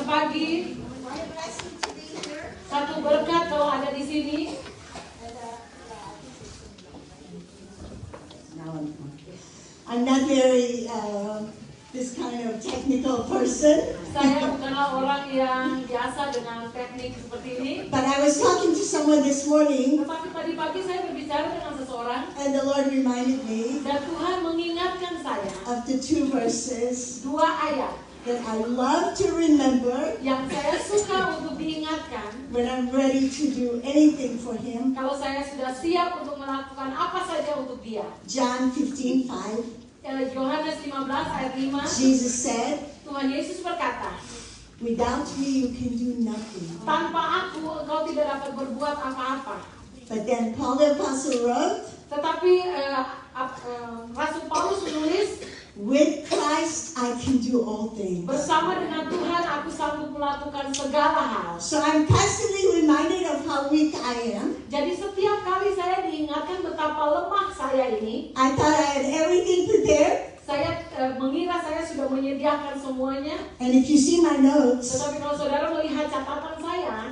Selamat pagi. Satu berkat kalau ada di sini. I'm not very this kind of technical person. Saya bukanlah orang yang biasa dengan teknik seperti ini. But I was talking to someone this morning, Tetapi tadi pagi saya berbicara dengan seseorang and the Lord reminded me dan Tuhan mengingatkan saya of the two verses 2 ayat that I love to remember yang saya suka untuk diingatkan when I'm ready to do anything for Him. kalau saya sudah siap untuk melakukan apa saja untuk Dia. John 15:5. Yohanes 15 ayat 5. Jesus said, Tuhan Yesus berkata, "Without me you can do nothing." tanpa aku engkau tidak dapat berbuat apa-apa. But then Paul the Apostle wrote, Tetapi Rasul Paulus menulis, "With Christ I can do all things." bersama dengan Tuhan aku sanggup melakukan segala hal. So I'm constantly reminded of how weak I am. Jadi setiap kali saya diingatkan betapa lemah saya ini, I thought I had everything prepared. saya mengira saya sudah menyediakan semuanya. And if you see my notes, Tetapi kalau saudara melihat catatan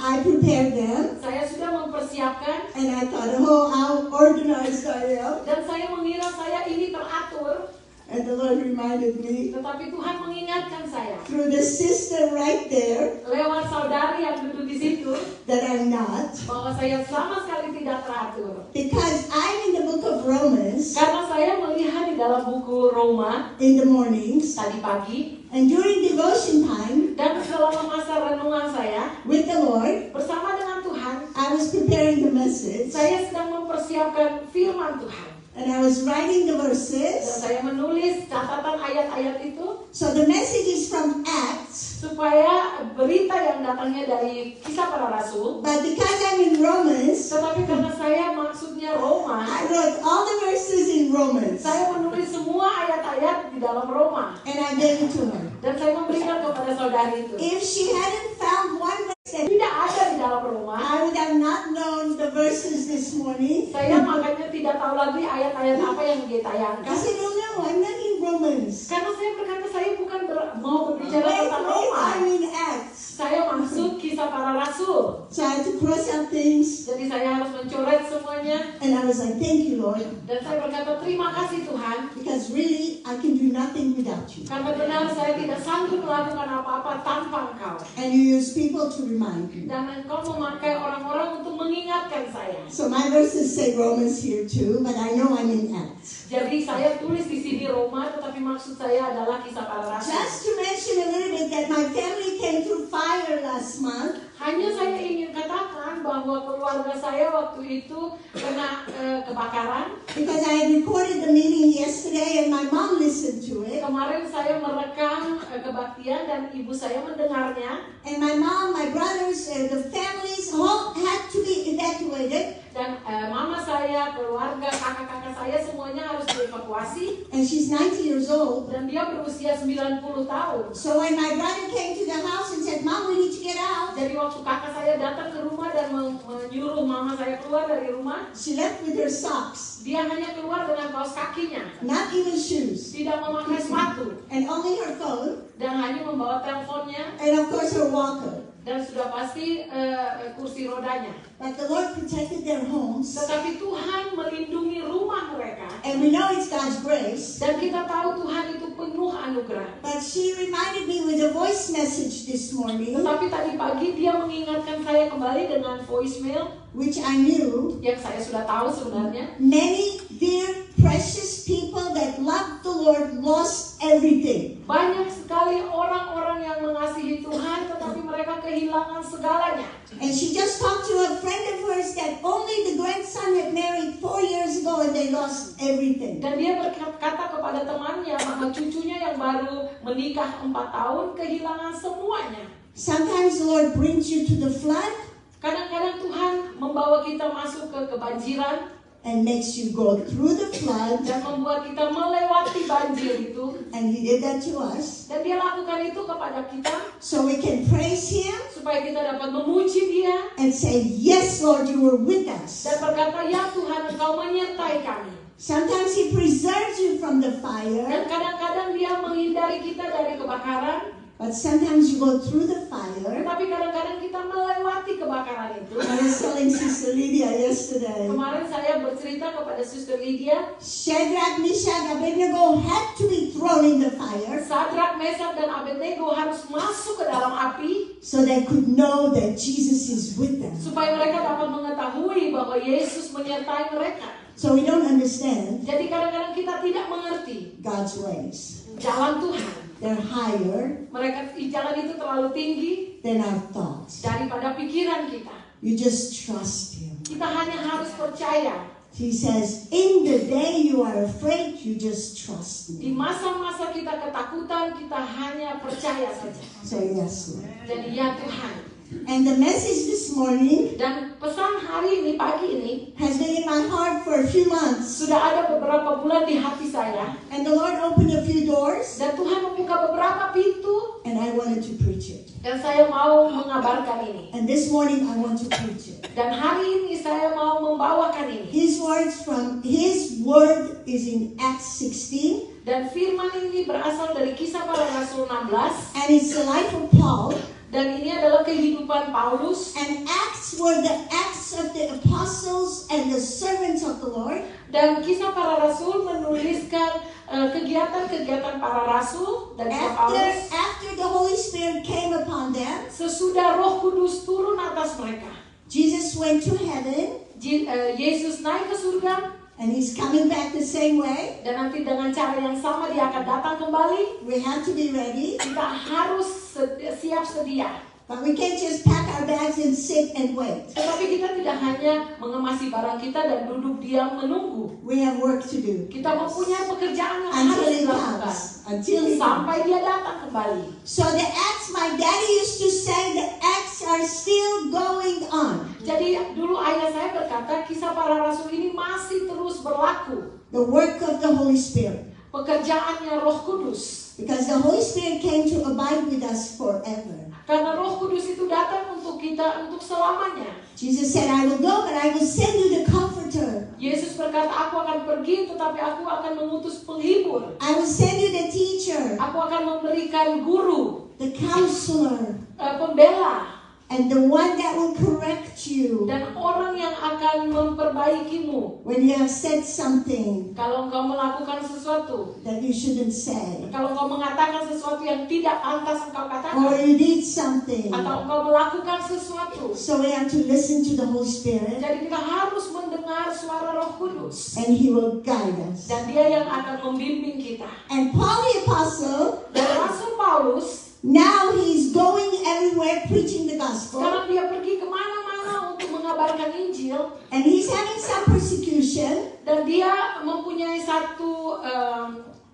I prepared them. saya sudah mempersiapkan And I thought, oh, how organized I am. dan saya mengira saya ini teratur. And the Lord reminded me Tetapi Tuhan mengingatkan saya through the sister right there lewat saudari yang duduk di situ that I'm not. bahwa saya sama sekali tidak teratur. Because I'm in the book of Romans Karena saya melihat di dalam buku Roma in the mornings. tadi pagi And during devotion time dan selama masa renungan saya with the Lord, bersama dengan Tuhan, I was preparing the message. saya sedang mempersiapkan firman Tuhan. And I was writing the Dan verses. saya menulis catatan ayat-ayat itu So the message is from Acts. supaya berita yang datangnya dari Kisah Para Rasul. But because I'm in Romans, Tetapi karena saya maksudnya Roma, I wrote all the verses in Romans. saya menulis semua ayat-ayat di dalam Roma. And I gave it to her. Dan saya memberikan kepada saudari itu. If she hadn't found one verse that Tidak ada di dalam Roma. I would have not known the verses this morning. Saya makanya tidak tahu lagi ayat-ayat apa yang dia I tayangkan. said, oh no, I'm not in Romans. Karena saya berkata saya bukan mau berbicara Wait, tentang wait, Roma. I'm in Acts. Saya maksud Kisah Para Rasul. So I had to cross out things. Jadi saya harus mencoret semuanya. And I was like, thank you, Lord. Dan saya berkata terima kasih Tuhan. Because really, I can do nothing without you. Karena benar saya tidak sanggup melakukan apa-apa tanpa Engkau. And you use people to remind me. Dan Engkau memakai orang-orang untuk mengingatkan saya. So my verses say Romans here too, but I know I'm in Acts. Jadi saya tulis di sini Roma, tetapi maksud saya adalah Kisah Para Rasul. Just to mention a little bit that my family came through fire last month. Hanya saya ingin katakan bahwa keluarga saya waktu itu kena kebakaran. Because I had recorded the meeting yesterday and my mom listened to it. Kemarin saya merekam kebaktian dan ibu saya mendengarnya. And my mom, my brothers, the families all had to be evacuated. Dan mama saya, keluarga, kakak-kakak saya semuanya harus dievakuasi. And she's 90 years old. Dan dia berusia 90 tahun. So when my brother came to the house and said, Mom, we need to get out. Jadi waktu kakak saya datang ke rumah dan menyuruh mama saya keluar dari rumah, She left with her socks, dia hanya keluar dengan kaos kakinya. not even shoes. Tidak memakai sepatu. And only her phone. Dan hanya membawa teleponnya. And of course her walker. Dan sudah pasti kursi rodanya. But the Lord protected their homes. Tetapi Tuhan melindungi rumah mereka. And we know it's God's grace. Dan kita tahu Tuhan itu penuh anugerah. But she reminded me with a voice message this morning, Tetapi tadi pagi dia mengingatkan saya kembali dengan voicemail which I knew. yang saya sudah tahu sebenarnya. Many dear, precious people that loved the Lord lost everything. Banyak sekali orang-orang yang mengasihi Tuhan tetapi mereka kehilangan segalanya. And she just talked to a friend of hers that only the grandson had married 4 years ago and they lost everything. Dan dia berkata kepada temannya bahwa cucunya yang baru menikah 4 tahun kehilangan semuanya. Sometimes the Lord brings you to the flood Kadang-kadang Tuhan membawa kita masuk ke kebanjiran and makes you go through the flood. dan membuat kita melewati banjir itu. And He did that to us. Dan dia lakukan itu kepada kita So we can praise Him supaya kita dapat memuji dia and say, yes, Lord, you were with us. dan berkata, ya Tuhan, Engkau menyertai kami. Sometimes He preserves you from the fire. Dan kadang-kadang dia menghindari kita dari kebakaran. But sometimes you go through the fire. Tetapi kadang-kadang kita melewati kebakaran itu. I was telling Sister Lydia yesterday. Kemarin saya bercerita kepada Suster Lydia, Shadrach, Meshach, Abednego had to be thrown in the fire Sadrak, Mesak, dan Abednego harus masuk ke dalam api so they could know that Jesus is with them. supaya mereka dapat mengetahui bahwa Yesus menyertai mereka. So we don't understand Jadi kadang-kadang kita tidak mengerti God's ways. jalan Tuhan. They're higher Jalan itu terlalu tinggi than our thoughts. daripada pikiran kita. You just trust Him. Kita hanya harus percaya. He says, in the day you are afraid, you just trust Di me. masa-masa kita ketakutan, kita hanya percaya saja. Say yes, Lord. Jadi ya Tuhan. And the message this morning Dan pesan hari ini, pagi ini, has been in my heart for a few months. sudah ada beberapa bulan di hati saya. And the Lord opened a few doors, Dan Tuhan membuka beberapa pintu. and I wanted to preach it. Dan saya mau mengabarkan ini. And this morning I want to preach it. Dan hari ini saya mau membawakan ini. His word is in Acts 16, Dan firman ini berasal dari Kisah Para Rasul 16. and it's the life of Paul. Dan ini adalah kehidupan Paulus. And Acts were the acts of the apostles and the servants of the Lord. Dan Kisah Para Rasul menuliskan kegiatan-kegiatan para rasul dan Paulus After the Holy Spirit came upon them, sesudah Roh Kudus turun atas mereka. Jesus went to heaven, Yesus naik ke surga and He's coming back the same way. dan nanti dengan cara yang sama Dia akan datang kembali. We have to be ready, Kita harus siap sedia. but we can't just pack our bags and sit and wait. Tetapi kita tidak hanya mengemasi barang kita dan duduk diam menunggu. We have work to do Kita mempunyai pekerjaan yang until harus He dilakukan comes. Until He comes. sampai Dia datang kembali. So the acts, my daddy used to say, the acts are still going on. Jadi dulu ayah saya berkata Kisah Para Rasul ini masih terus berlaku. The work of the Holy Spirit. Pekerjaannya Roh Kudus. Because the Holy Spirit came to abide with us forever. Karena Roh Kudus itu datang untuk kita untuk selamanya. Jesus said, I will go, but I will send you the Comforter. Yesus berkata, aku akan pergi tetapi aku akan mengutus penghibur. I will send you the teacher, Aku akan memberikan guru, the counselor, pembela, and the one that will correct you dan orang yang akan memperbaikimu. when you have said something Kalau engkau melakukan sesuatu, that you shouldn't say, kalau engkau mengatakan sesuatu yang tidak pantas engkau or katakan, you did something. atau engkau melakukan sesuatu. So we have to listen to the Holy Spirit, Jadi kita harus mendengar suara Roh Kudus. and He will guide us. Dan Dia yang akan membimbing kita. And Paul the Apostle, Dan Rasul Paulus, now he's going everywhere preaching the gospel, sekarang dia pergi kemana-mana untuk mengabarkan Injil. and he's having some persecution Dan dia mempunyai satu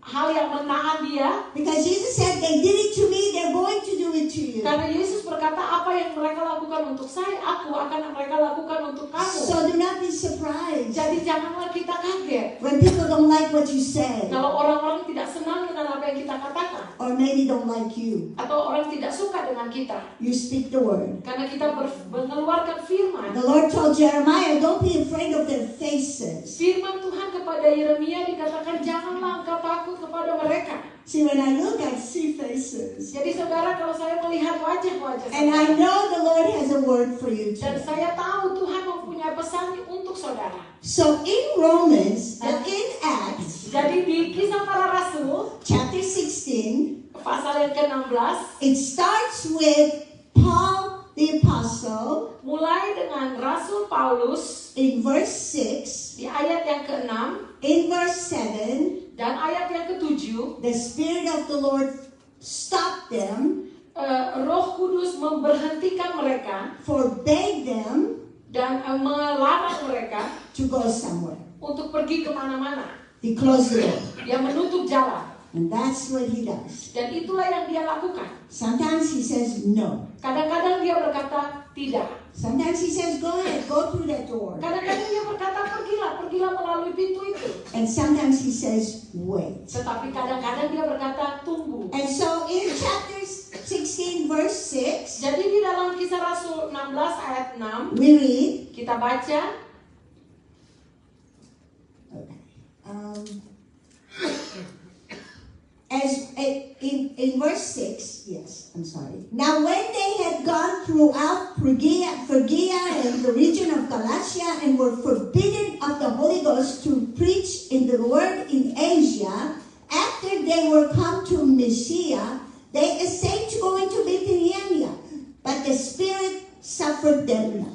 hal yang menahan dia. because Jesus said, they did it to me, they're going to do it to you. Karena Yesus berkata, apa yang mereka lakukan untuk saya, aku akan mereka lakukan untuk kamu. So do not be surprised Jadi janganlah kita kaget when people don't like what you say, kalau orang-orang tidak senang dengan apa yang kita katakan. or maybe don't like you. Atau orang tidak suka dengan kita. You speak the word. Karena kita mengeluarkan firman. The Lord told Jeremiah, don't be afraid of their faces. Firman Tuhan kepada Yeremia dikatakan, janganlah engkau takut kepada mereka. See, when I look, I see faces. Jadi saudara, kalau saya melihat wajah-wajah And I saudara, know the Lord has a word for you dan too. saya tahu Tuhan mempunyai pesan untuk saudara. So in Romans, in Acts, Jadi di Kisah Para Rasul, chapter 16, pasal yang ke-16, it starts with Paul the Apostle mulai dengan Rasul Paulus in verse 6, di ayat yang ke-6 in verse 7, dan ayat yang ke-7, the Spirit of the Lord stopped them, Roh Kudus memberhentikan mereka forbade them dan melarang mereka to go somewhere. untuk pergi kemana-mana. He closed the door. Dia menutup jalan. And that's what he does. Dan itulah yang dia lakukan. Sometimes he says no. Kadang-kadang dia berkata tidak. Sometimes he says go ahead, go through that door. Kadang-kadang dia berkata pergilah melalui pintu itu. And sometimes he says wait. Tetapi kadang-kadang dia berkata tunggu. And so in chapter 16 verse 6, Jadi di dalam Kisah Rasul 16 ayat 6 we read, kita baca, as in verse 6, yes, I'm sorry. Now when they had gone throughout Phrygia and the region of Galatia and were forbidden of the Holy Ghost to preach in the word in Asia, after they were come to Mysia, they essayed to go into Bithynia, but the Spirit suffered them not.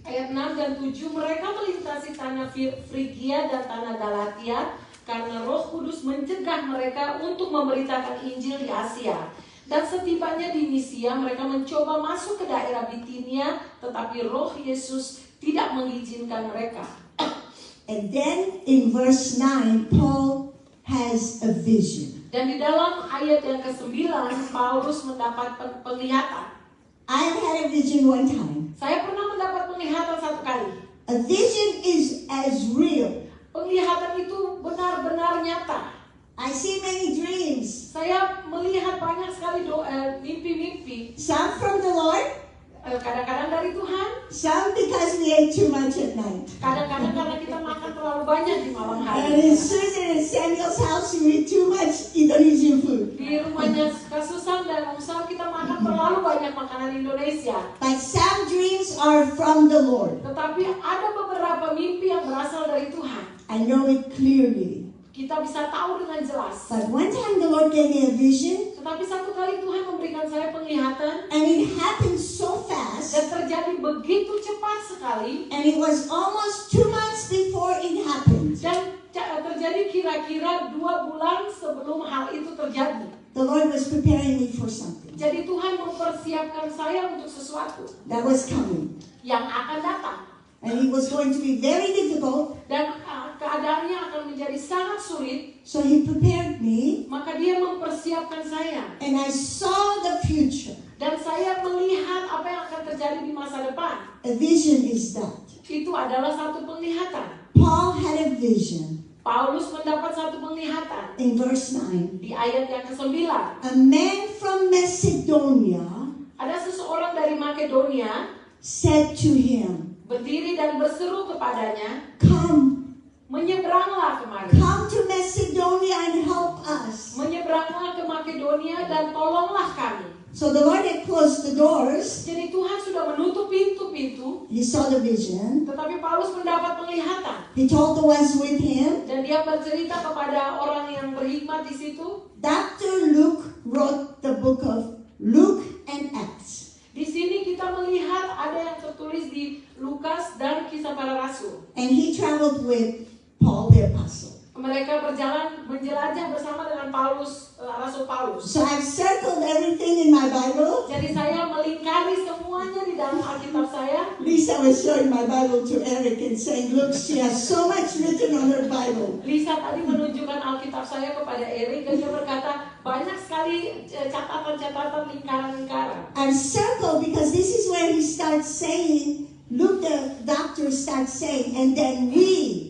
Ayat 6 dan 7, mereka melintasi tanah Frigia dan tanah Galatia karena Roh Kudus mencegah mereka untuk memberitakan Injil di Asia. Dan setibanya di Misia, mereka mencoba masuk ke daerah Bitinia, tetapi Roh Yesus tidak mengizinkan mereka. And then in verse 9, Paul has a vision. Dan di dalam ayat yang ke-9, Paulus mendapat penglihatan. I had a vision one time. Saya pernah mendapat penglihatan satu kali. A vision is as real. Penglihatan itu benar-benar nyata. I see many dreams. Saya melihat banyak sekali mimpi-mimpi. Some from the Lord, Kadang-kadang dari Tuhan, some because we ate too much at night. kadang-kadang karena kita makan terlalu banyak di malam And hari. in Susan and Samuel's house, you eat too much Indonesian food. Di rumahnya Kak Susan dan Om Sal kita makan terlalu banyak makanan Indonesia. But some dreams are from the Lord. Tetapi ada beberapa mimpi yang berasal dari Tuhan. I know it clearly. Kita bisa tahu dengan jelas. But one time the Lord gave me a vision, Tetapi satu kali Tuhan memberikan saya penglihatan and it happened so fast, dan terjadi begitu cepat sekali. and it was almost 2 months before it happened. Dan terjadi kira-kira 2 bulan sebelum hal itu terjadi. The Lord was preparing me for something Jadi Tuhan mempersiapkan saya untuk sesuatu that was coming. yang akan datang. And it was going to be very difficult, Dan keadaannya akan menjadi sangat sulit. so He prepared me, Maka dia mempersiapkan saya. and I saw the future. Dan saya melihat apa yang akan terjadi di masa depan. A vision is that. Itu adalah satu penglihatan. Paul had a vision Paulus mendapat satu penglihatan in verse 9. di ayat yang ke-9. A man from Macedonia Ada seseorang dari Makedonia said to him, berdiri dan berseru kepadanya, Come, menyeberanglah kemari. come to Macedonia and help us. Menyeberanglah ke Makedonia dan tolonglah kami. So the Lord had closed the doors. Jadi Tuhan sudah menutup pintu-pintu, He saw the vision. tetapi Paulus mendapat penglihatan. He told the ones with him. Dan dia bercerita kepada orang yang berhikmat di situ. Dr. Luke wrote the book of Luke and Acts. Di sini kita melihat ada yang tertulis di Lukas dan Kisah Para Rasul. And he traveled with Paul the Apostle. Mereka berjalan menjelajah bersama dengan Rasul Paulus. So I've circled everything in my Bible. Jadi saya melingkari semuanya di dalam Alkitab saya. Lisa was showing my Bible to Eric and saying, look, she has so much written on her Bible. Lisa tadi menunjukkan Alkitab saya kepada Erik dan dia berkata banyak sekali catatan-catatan lingkaran-lingkaran. I've circled because this is where he starts saying, Luke the doctor starts saying, and then we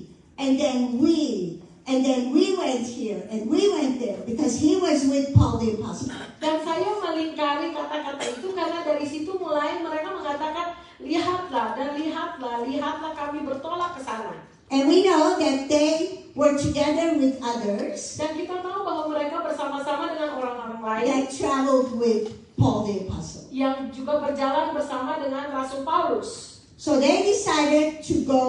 went here, and we went there, because he was with Paul the Apostle. Dan saya melingkari kata-kata itu karena dari situ mulai mereka mengatakan, lihatlah dan lihatlah kami bertolak ke sana. And we know that they were together with others Dan kita tahu bahwa mereka bersama-sama dengan orang-orang lain that traveled with Paul the Apostle. yang juga berjalan bersama dengan Rasul Paulus. So they decided to go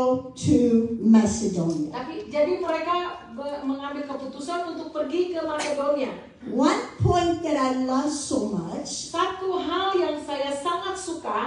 to Macedonia. Tapi jadi mereka mengambil keputusan untuk pergi ke Makedonia. One point that I love so much, Satu hal yang saya sangat suka,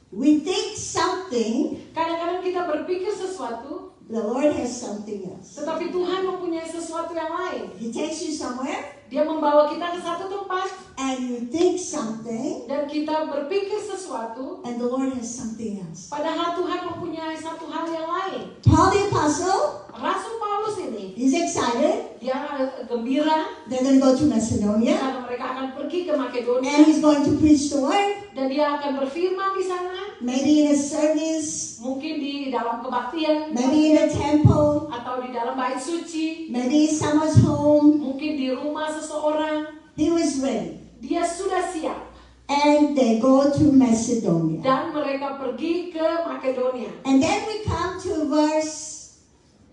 we think something, kadang-kadang kita berpikir sesuatu, the Lord has something else. tetapi Tuhan mempunyai sesuatu yang lain. He takes you somewhere, Dia membawa kita ke satu tempat and you think something, dan kita berpikir sesuatu, and the Lord has something else. padahal Tuhan mempunyai satu hal yang lain. Paul the Apostle, Rasul Paulus ini, he's excited. dia gembira They're going to go to Macedonia, karena mereka akan pergi ke Makedonia and he's going to preach the word, dan dia akan berfirman di sana, maybe in a service, mungkin di dalam kebaktian maybe in a temple, atau di dalam bait suci, maybe in someone's home. mungkin di rumah seseorang. He was ready. Dia sudah siap And they go to Macedonia. dan mereka pergi ke Makedonia. And then we come to verse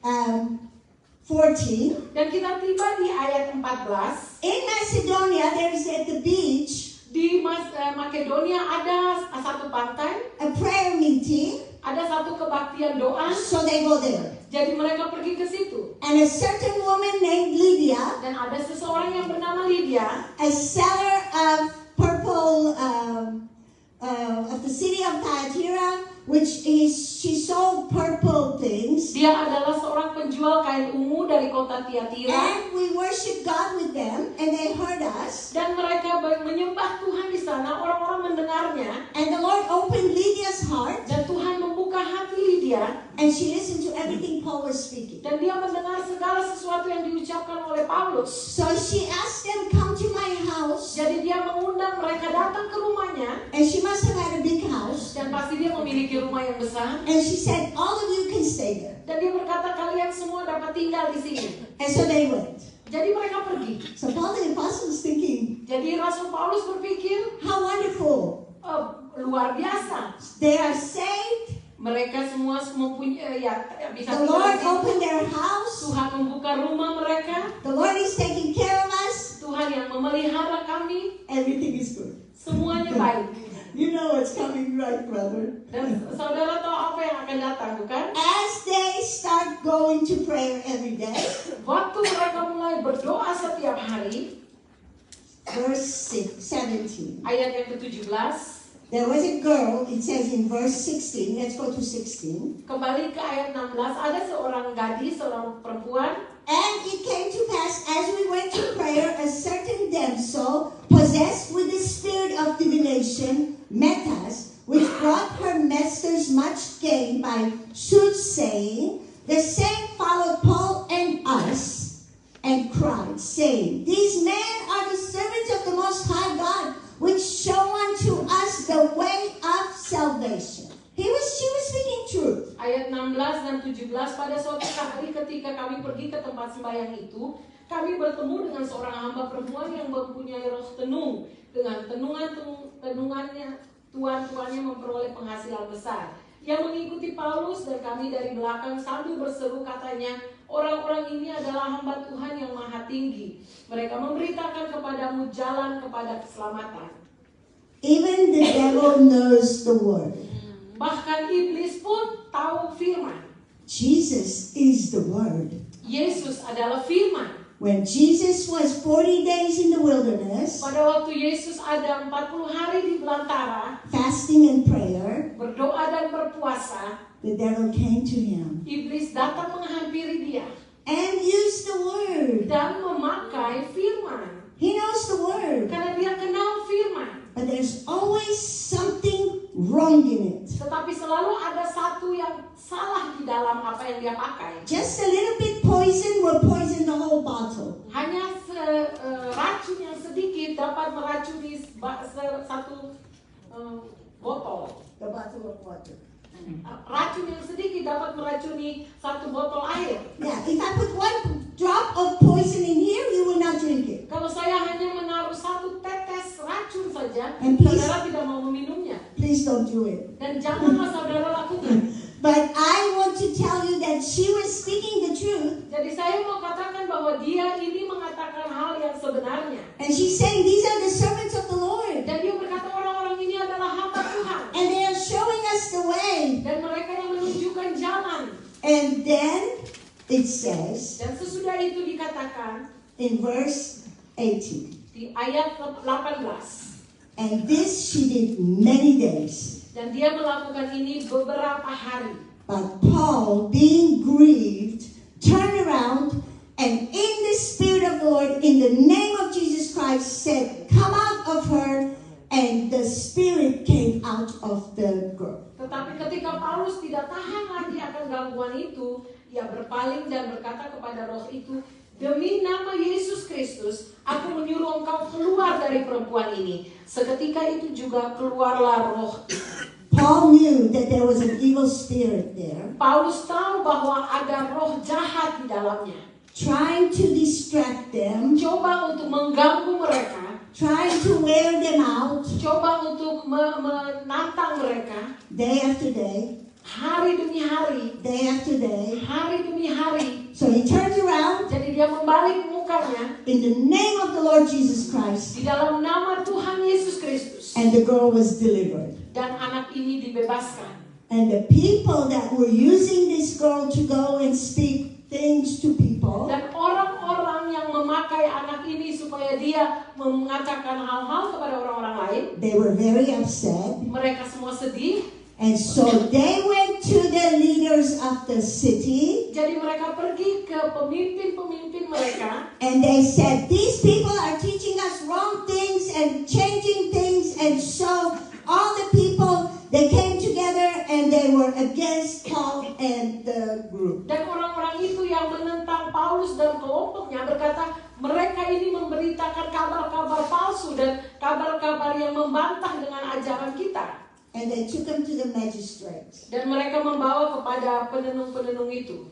14. Dan kita tiba di ayat 14. In Macedonia, there is at the beach Di Makedonia ada satu pantai, a prayer meeting, ada satu kebaktian doa. so they go there. Jadi mereka pergi ke situ. And a certain woman named Lydia, Dan ada seseorang yang bernama Lydia, a seller of purple of the city of Thyatira, which is she sold purple things. dia adalah seorang penjual kain ungu dari kota Tiatira. And we worship God with them, and they heard us. Dan mereka menyembah Tuhan di sana, orang-orang mendengarnya. And the Lord opened Lydia's heart, Dan Tuhan membuka hati Lydia. and she listened to everything Paul was speaking. Dan dia mendengar segala sesuatu yang diucapkan oleh Paulus. So she asked them, come to my house. Jadi dia mengundang mereka datang ke rumahnya. And she must have had a big house. Dan pasti dia memiliki rumah yang besar. And she said, all of you can stay there. Dan dia berkata, kalian semua dapat tinggal di sini. And so they went. Jadi mereka pergi. So Paul the Apostle was thinking, Jadi Rasul Paulus berpikir, how wonderful. luar biasa. They are saved. Mereka semua mempunyai bisa The tinggal Lord di situ. opened their house. Tuhan membuka rumah mereka. The Lord is taking care of us. Tuhan yang memelihara kami. Everything is good. Semuanya baik. You know what's coming, right, brother? Dan saudara tahu apa yang akan datang, bukan? As they start going to prayer every day, Waktu mereka mulai berdoa setiap hari, verse 17. ayat yang ke-17, There was a girl, it says in verse 16, let's go to 16. kembali ke ayat 16, ada seorang gadis, seorang perempuan, And it came to pass, as we went to prayer, a certain damsel, possessed with the spirit of divination, met us, which brought her masters much gain by soothsaying. The same followed Paul and us, and cried, saying, These men are the servants of the Most High God, which show unto us the way of salvation. She was speaking truth. ayat 16 dan 17, pada suatu hari ketika kami pergi ke tempat sembahyang itu, kami bertemu dengan seorang hamba perempuan yang mempunyai roh tenung. Dengan tenungannya, tuan-tuannya memperoleh penghasilan besar. Yang mengikuti Paulus dan kami dari belakang sambil berseru, katanya, orang-orang ini adalah hamba Tuhan yang maha tinggi. Mereka memberitakan kepadamu jalan kepada keselamatan. Even the devil knows the word. Bahkan iblis pun tahu firman. Jesus is the word. Yesus adalah firman. When Jesus was 40 days in the wilderness, Pada waktu Yesus ada 40 hari di belantara, fasting and prayer, berdoa dan berpuasa, the devil came to him iblis datang menghampiri dia and used the word. dan memakai firman. He knows the word, Karena dia kenal firman. but there's always something wrong in it. Tetapi selalu ada satu yang salah di dalam apa yang dia pakai. Just a little bit poison will poison the whole bottle. Hanya racun yang sedikit dapat meracuni satu botol. The bottle of water. Racun yang sedikit dapat meracuni satu botol air. Yeah, if I put one drop of poison in here, you will not drink it. Kalau saya hanya menaruh satu tetes racun saja, And please- saudara tidak mau meminumnya. Please don't do it. Dan janganlah saudara lakukan. But I want to tell you that she was speaking the truth. Jadi saya mau katakan bahwa dia ini mengatakan hal yang sebenarnya. And she's saying these are the servants of the Lord. Dan dia berkata orang-orang ini adalah hamba Tuhan. And they are showing us the way. Dan mereka yang menunjukkan jalan. And then it says Dan sesudah itu dikatakan in verse 18. di ayat 18. And this she did many days. Dan dia melakukan ini beberapa hari. But Paul, being grieved, turned around and in the Spirit of the Lord, in the name of Jesus Christ, said, Come out of her. And the spirit came out of the girl. Tetapi ketika Paulus tidak tahan lagi akan gangguan itu, ia berpaling dan berkata kepada roh itu, Demi nama Yesus Kristus, aku menyuruh engkau keluar dari perempuan ini. Seketika itu juga keluarlah roh. Paul knew that there was an evil spirit there, Paulus tahu bahwa ada roh jahat di dalamnya. trying to distract them, Coba untuk mengganggu mereka, trying to wear them out coba untuk menantang mereka day after day. hari demi hari, day after day. hari demi hari. So he turns around Jadi dia membalik mukanya in the name of the Lord Jesus Christ, di dalam nama Tuhan Yesus Kristus. and the girl was delivered. Dan anak ini dibebaskan. And the people that were using this girl to go and speak things to people, Dan orang-orang yang memakai anak ini supaya dia mengatakan hal-hal kepada orang-orang lain, they were very upset. mereka semua sedih. And so they went to the leaders of the city, Jadi mereka pergi ke pemimpin-pemimpin mereka. and they said, these people are teaching us wrong things and changing things. And so all the people, they came together and they were against Paul and the group. Dan orang-orang itu yang menentang Paulus dan kelompoknya berkata, mereka ini memberitakan kabar-kabar palsu dan kabar-kabar yang membantah dengan ajaran kita. And they took him to the magistrates. Dan mereka membawa kepada penenung-penenung itu.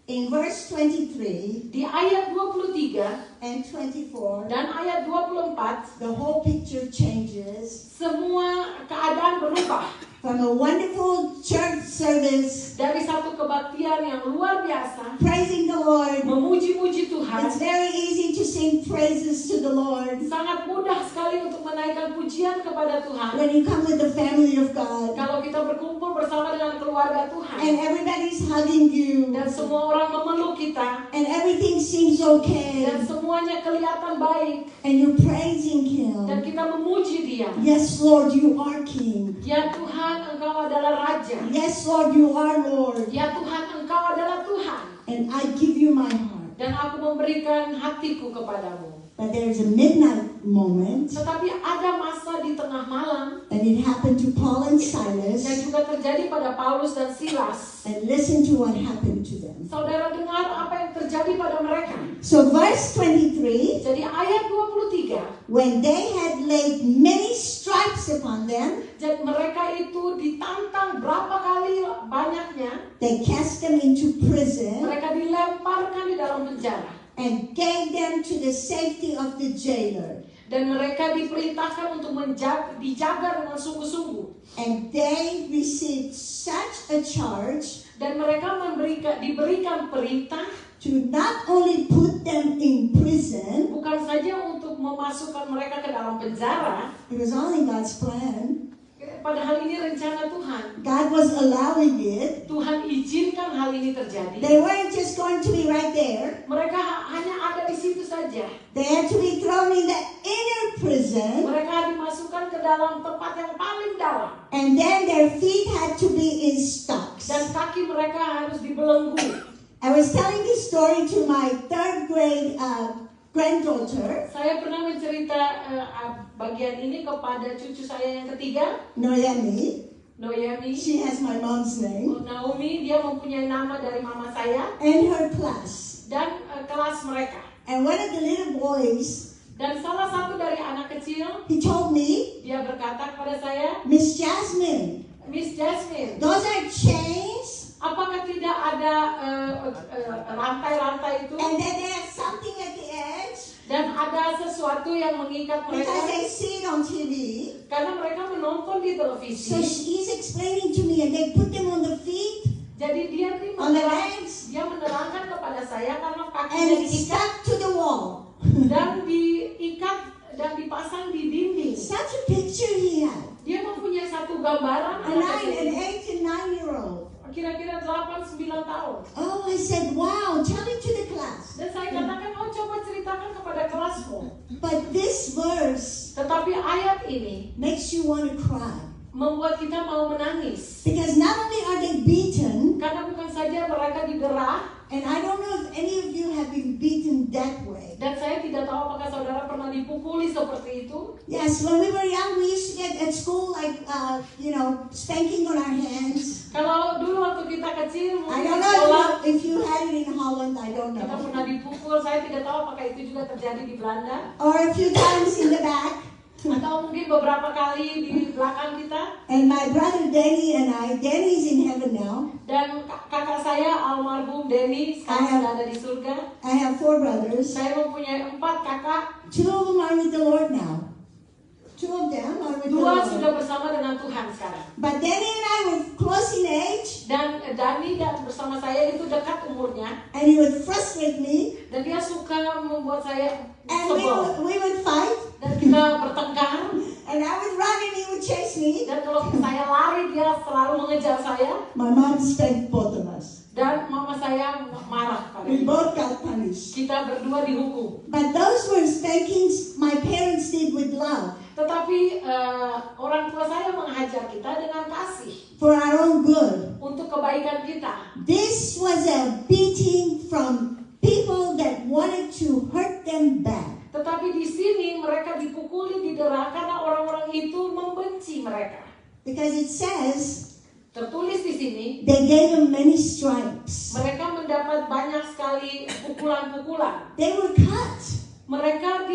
In verse 23 Di ayat 23 and 24, dan ayat 24, the whole picture changes semua keadaan berubah. from a wonderful church service, Dari satu kebaktian yang luar biasa, praising the Lord. memuji-muji Tuhan. It's very easy to sing praises to the Lord Sangat mudah sekali untuk menaikkan pujian kepada Tuhan. when you come with the family of God, Kalau kita berkumpul bersama dengan keluarga Tuhan. and everybody's hugging you, Dan semua orang memeluk kita. and everything seems okay, Dan semuanya kelihatan baik. and you're praising Dan Him. kita memuji Dia. Yes, Lord, you are King. Ya Tuhan, Engkau adalah Raja. Yes, Lord, you are Lord. Ya Tuhan, Engkau adalah Tuhan. And I give you my heart. Dan aku memberikan hatiku kepadamu. But there's a midnight moment, Tetapi ada masa di tengah malam and it happened to Paul and yang Silas. juga terjadi pada Paulus dan Silas. And listen to what happened to them. Saudara dengar apa yang terjadi pada mereka. So verse 23, Jadi ayat 23, when they had laid many stripes upon them, jadi mereka itu ditantang berapa kali banyaknya. they cast them into prison Mereka dilemparkan di dalam penjara. and gave them to the safety of the jailer. Dan mereka diperintahkan untuk dijaga dengan sungguh-sungguh. And they received such a charge Dan mereka diberikan perintah to not only put them in prison, bukan saja untuk memasukkan mereka ke dalam penjara. it was only God's plan. Padahal ini rencana Tuhan. God was allowing it. Tuhan izinkan hal ini terjadi. They weren't just going to be right there. Mereka hanya ada di situ saja. They had to be thrown in the inner prison, Mereka dimasukkan ke dalam tempat yang paling dalam. and then their feet had to be in stocks. Dan kaki mereka harus dibelenggu. I was telling this story to my third grade granddaughter, Saya pernah mencerita bagian ini kepada cucu saya yang ketiga, Noemi. Noemi. She has my mom's name. Naomi, dia mempunyai nama dari mama saya. And her class. Dan kelas mereka. And one of the little boys, Dan salah satu dari anak kecil, he told me, dia berkata kepada saya, Miss Jasmine, Miss Jasmine, those are chains, apakah tidak ada rantai-rantai itu? and then there's something at the edge, Dan ada sesuatu yang mengikat because mereka they see it on TV. karena mereka menonton di televisi. So he's explaining to me, and they put them on the feet, Jadi dia on the legs, dia menerangkan kepada saya karena and kakinya it's diikat stuck to the wall. dan diikat dan dipasang di dinding. Such a picture he had. Dia mempunyai satu gambaran An anak 8 kecil, and 9-year-old. kira-kira 8-9 tahun. Oh, I said, wow, tell it to the class. Dan saya katakan, oh coba ceritakan kepada kelasmu. But this verse Tetapi ayat ini makes you want to cry. membuat kita mau menangis. Because not only are they beaten, Karena bukan saja mereka didera, and I don't know if any of you have been beaten that way. dan saya tidak tahu apakah saudara pernah dipukuli seperti itu. Yes, when we were young, we used to get at school like, spanking on our hands. Kalau dulu waktu kita kecil, I mungkin don't di sekolah, know if you had it in Holland, I don't kita know. pernah dipukul. Saya tidak tahu apakah itu juga terjadi di Belanda. Or a few times in the back. Atau mungkin beberapa kali di belakang kita. And my brother Danny and Danny's in heaven now. Dan kakak saya almarhum Denny sekarang sudah ada di surga. I have 4 brothers. Saya mempunyai 4 kakak. 2 of them are with the Lord now. Two of them are with the Dua Lord. sudah bersama dengan Tuhan sekarang. But Danny and I were close in age, Dan Dani dan bersama saya itu dekat umurnya. and he would frustrate me, Dan dia suka membuat saya and sebel. we would fight, Dan kita bertengkar. and I would run and he would chase me. Dan kalau saya lari, dia selalu mengejar saya. My mom spanked both of us. Dan mama saya marah pada We kita. both got punished. Kita berdua dihukum. But those were spankings my parents did with love, Tetapi orang tua saya menghajar kita dengan kasih. for our own good. Untuk kebaikan kita. This was a beating from people that wanted to hurt them bad. Tetapi di sini mereka dipukuli, didera karena orang-orang itu membenci mereka. Because it says Tertulis di sini, they gave him many stripes. mereka mendapat banyak sekali pukulan-pukulan. They were cut. Mereka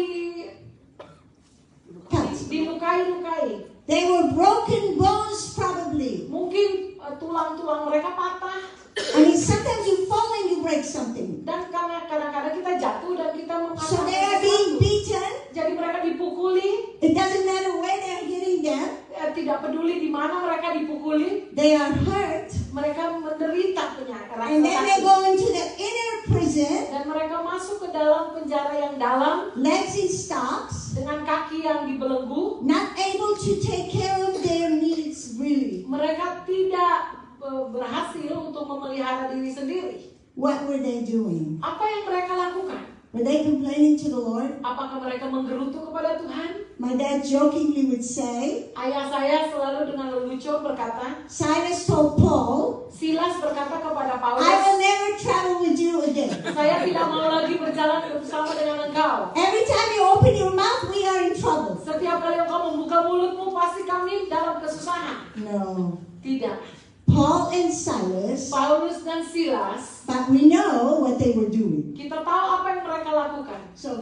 Cut. dilukai-lukai. They were broken bones probably. Mungkin tulang-tulang mereka patah. I mean, sometimes you fall and you break something. Dan karena kadang-kadang kita jatuh dan kita So mengatakan they are being beaten. jadi mereka dipukuli. It doesn't matter where they're hitting them. Tidak peduli di mana mereka dipukuli. They are hurt. Mereka menderita penyakit. And then they go into the inner prison, Dan mereka masuk ke dalam penjara yang dalam legs in stocks, dengan kaki yang dibelenggu. not able to take care of their needs really. Mereka tidak berhasil untuk memelihara diri sendiri. What were they doing? Apa yang mereka lakukan? Were they complaining to the Lord? Apakah mereka menggerutu kepada Tuhan? My dad jokingly would say, Ayah saya selalu dengan lelucon berkata, Silas told Paul, Silas berkata kepada I will Paulus, never travel with you again. saya tidak mau lagi berjalan bersama dengan engkau. Every time you open your mouth, we are in trouble. Setiap kali engkau membuka mulutmu, pasti kami dalam kesusahan. No. Tidak. Paul and Silas, Paulus dan Silas, but we know what they were doing. kita tahu apa yang mereka lakukan. So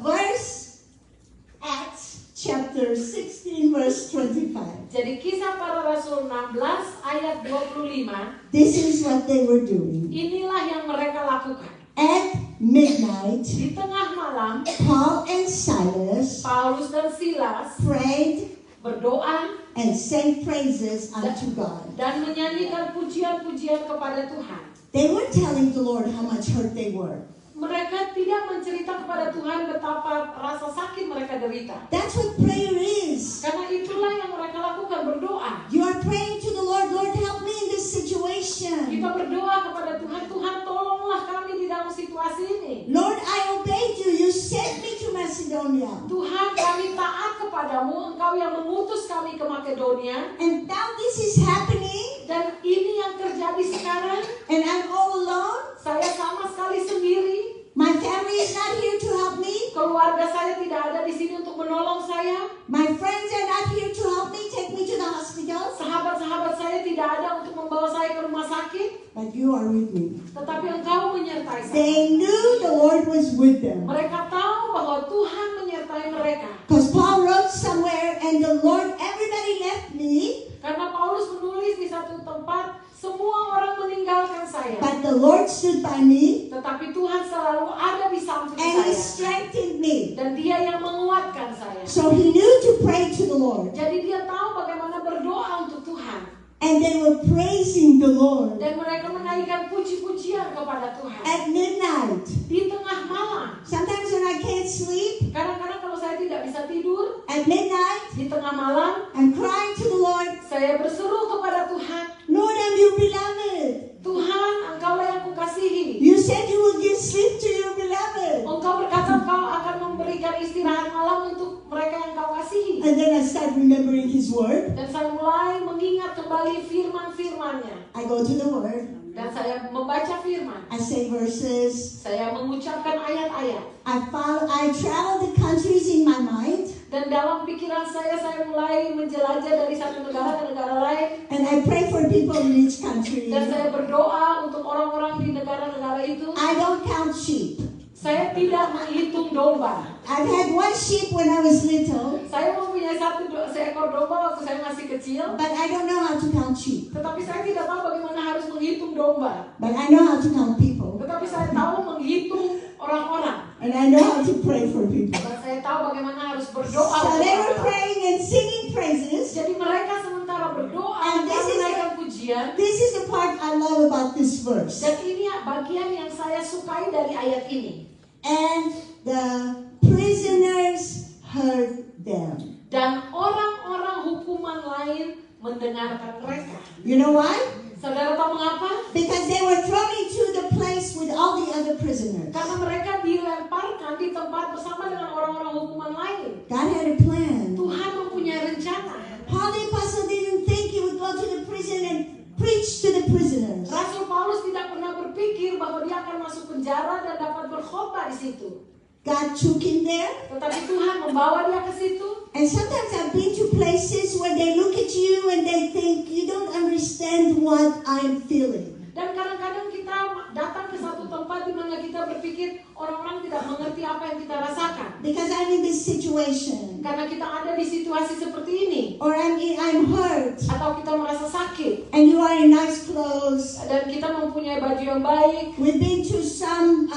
Acts chapter 16 verse 25. Jadi kisah para rasul 16 ayat 25, This is what they were doing. inilah yang mereka lakukan. At midnight, Di tengah malam, Paul and Silas Paulus dan Silas prayed berdoa and sang praises unto God. dan menyanyikan pujian-pujian kepada Tuhan. They weren't telling the Lord how much hurt they were. Mereka tidak menceritakan kepada Tuhan betapa rasa sakit mereka derita. That's what prayer is. Karena itulah yang mereka lakukan, berdoa. You are praying to the Lord, Lord, help me in this situation. Kita berdoa kepada Tuhan, Tuhan tolonglah kami di dalam situasi ini. Lord, I obeyed you. You sent me to Macedonia. Tuhan, kami taat kepadamu, Engkau yang mengutus kami ke Makedonia. And now this is happening, Dan ini yang terjadi sekarang. and I'm all alone. Saya sama sekali sendiri. My family is not here to help me. Keluarga saya tidak ada di sini untuk menolong saya. My friends are not here to help me, take me to the hospital. Sahabat-sahabat saya tidak ada untuk membawa saya ke rumah sakit. But you are with me. Tetapi Engkau menyertai saya. They knew the Lord was with them. Mereka tahu bahwa Tuhan menyertai mereka. Because Paul wrote somewhere, and the Lord, everybody left me, Karena Paulus menulis di satu tempat, semua orang meninggalkan saya. but the Lord stood by me, Tetapi Tuhan selalu ada di samping and He saya. strengthened me. Dan Dia yang menguatkan saya. So He knew to pray to the Lord. Jadi dia tahu bagaimana berdoa untuk Tuhan. And they were praising the Lord Dan mereka menaikkan puji-pujian kepada Tuhan. at midnight. Di tengah malam. Sometimes when I can't sleep, Kadang-kadang kalau saya tidak bisa tidur, at midnight, di tengah malam, I'm crying to the Lord, saya berseru kepada Tuhan. Lord, I'm your beloved. Tuhan, Engkaulah yang kukasihi. You said you will give sleep to your beloved. Engkau berkata Engkau akan memberikan istirahat malam untuk mereka yang Kau kasihi. And then I start remembering His word. Dan saya mulai mengingat kembali firman-firman-Nya. I go to the word. Dan saya membaca firman. I say verses. Saya mengucapkan ayat-ayat. I travel the countries in my mind. Dan dalam pikiran saya mulai menjelajah dari satu negara ke negara lain. And I pray for people in each country. Dan saya berdoa untuk orang-orang di negara-negara itu. I don't count sheep. Saya tidak menghitung domba. I've had one sheep when I was little, Saya mempunyai seekor domba waktu saya masih kecil. but I don't know how to count sheep. Tetapi saya tidak tahu bagaimana harus menghitung domba. But I know how to count people. Tetapi saya tahu menghitung orang-orang. And I know how to pray for people. Dan saya tahu bagaimana harus berdoa. So untuk they were orang. praying and and singing praises. Jadi mereka sementara berdoa And dan menaikkan pujian. This is the part I love about this verse. Dan ini bagian yang saya sukai dari ayat ini. And the prisoners heard them. Dan orang-orang hukuman lain mendengarkan mereka. You know why? Saudara tahu mengapa? Because they were thrown into the place with all the other prisoners. Karena mereka dilemparkan di tempat bersama dengan orang-orang hukuman lain. God had a plan. Tuhan mempunyai rencana. Paul the apostle didn't think he would go to the prison and preach to the prisoners. Rasul Paulus tidak pernah berpikir bahwa dia akan masuk penjara dan dapat berkhotbah di situ. God took him there. Tetapi Tuhan membawa dia ke situ. And sometimes I've been to places where they look at you and they think you don't understand what I'm feeling. Dan kadang-kadang kita datang ke satu tempat di mana kita berpikir orang-orang tidak mengerti apa yang kita rasakan. Because I'm in this situation. Karena kita ada di situasi seperti ini. Or I'm hurt. Atau kita merasa sakit. And you are in nice clothes. Dan kita mempunyai baju yang baik. We've been to some,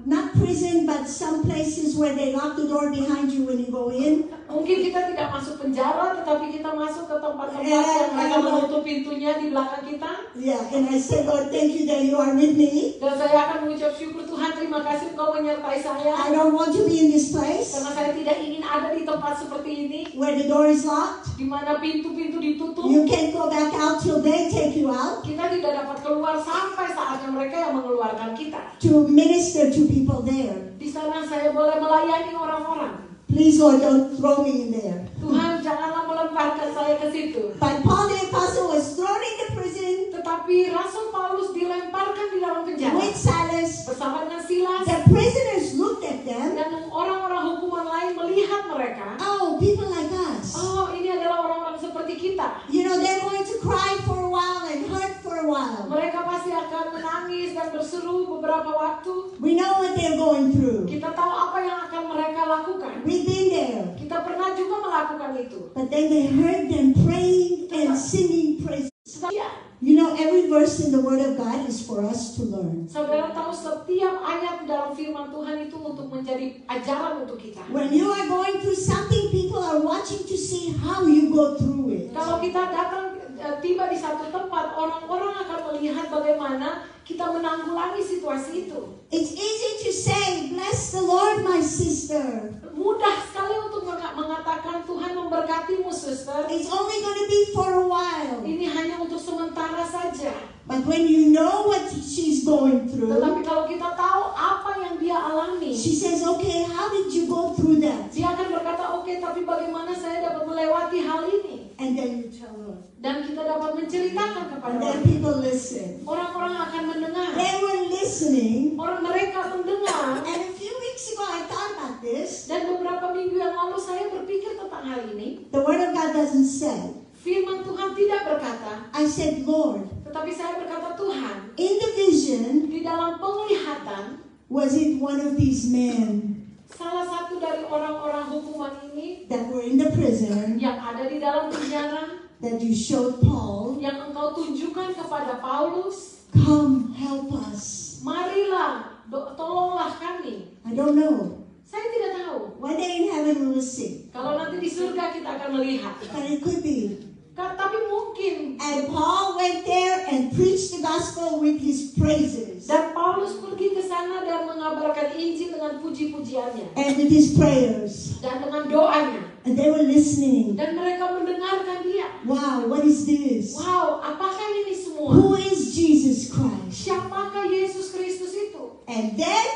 not prison, but some places where they lock the door behind you when you go in. Mungkin kita tidak masuk penjara, tetapi kita masuk ke tempat-tempat yang mereka menutup pintunya di belakang kita. Yeah, and I say, Lord, thank you that you are with me. Dan saya akan mengucap syukur, Tuhan, terima kasih Engkau menyertai saya. I don't want to be in this place Karena saya tidak ingin ada di tempat seperti ini, where the door is locked. di mana pintu-pintu ditutup. You can't go back out till they take you out Kita tidak dapat keluar sampai saatnya mereka yang mengeluarkan kita. to minister to people there. Di sana saya boleh melayani orang-orang. Please, Lord, don't throw me in there. Tuhan, janganlah melemparkan saya ke situ. But Paul the apostle was thrown in the prison Tetapi Rasul Paulus dilemparkan di dalam penjara with Silas. bersama dengan Silas. The prisoners looked at them. Dan orang-orang hukuman lain melihat mereka. Oh, people like us. Oh, ini adalah orang-orang seperti kita. You know, they're going to cry for a while and hurt for a while. Mereka pasti akan menangis dan berseru beberapa waktu. We know what they're going through. Kita tahu apa yang akan mereka lakukan. We've been there. Kita pernah juga melakukan itu. But then they heard them praying and singing praise. Setiap, You know, every verse in the Word of God is for us to learn. saudara tahu setiap ayat dalam firman Tuhan itu untuk menjadi ajaran untuk kita. When you are going through something, people are watching to see how you go through it. Kalau kita datang tiba di satu tempat, orang-orang akan melihat bagaimana kita menanggulangi situasi itu. It's easy to say, bless the Lord, my sister. Mudah sekali untuk mengatakan Tuhan memberkatimu, suster. It's only going to be for a while. Ini hanya untuk sementara saja. But when you know what she's going through, Tetapi kalau kita tahu apa yang dia alami, she says, okay, how did you go through that? dia akan berkata, oke, tapi bagaimana saya dapat melewati hal ini? And then you tell her. Dan kita dapat menceritakan kepada And then orang. people listen. Orang-orang akan mendengar. They were listening. Orang mereka mendengar. And a few weeks ago, I thought about this. Dan beberapa minggu yang lalu saya berpikir tentang hal ini. The Word of God doesn't say. Firman Tuhan tidak berkata, I said, Lord, tetapi saya berkata, Tuhan, in the vision, di dalam penglihatan, was it one of these men salah satu dari orang-orang hukuman ini that were in the prison yang ada di dalam penjara, that you showed Paul? yang engkau tunjukkan kepada Paulus, Come, help us. marilah, tolonglah kami. I don't know. Saya tidak tahu. One day in heaven we will see. Kalau nanti di surga kita akan melihat. But it could be. Tapi mungkin. And Paul went there and preached the gospel with his praises. Dan Paulus pergi ke sana dan mengabarkan Injil dengan puji-pujiannya. And with his prayers. Dan dengan doanya. And they were listening. Dan mereka mendengarkan dia. Wow, what is this? Wow, apakah ini semua? Who is Jesus Christ? Siapakah Yesus Kristus itu? And then,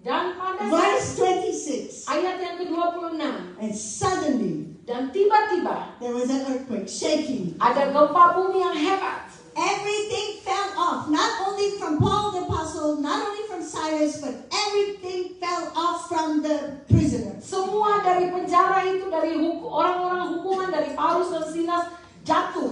Dan pada verse 26. ayat yang ke-26. And suddenly, Dan tiba-tiba there was an earthquake, shaking. ada gempa bumi yang hebat. Everything fell off, not only from Paul the apostle, not only from Silas, but everything fell off from the prisoners. Semua dari penjara itu, dari orang-orang hukuman, dari Paulus dan Silas jatuh.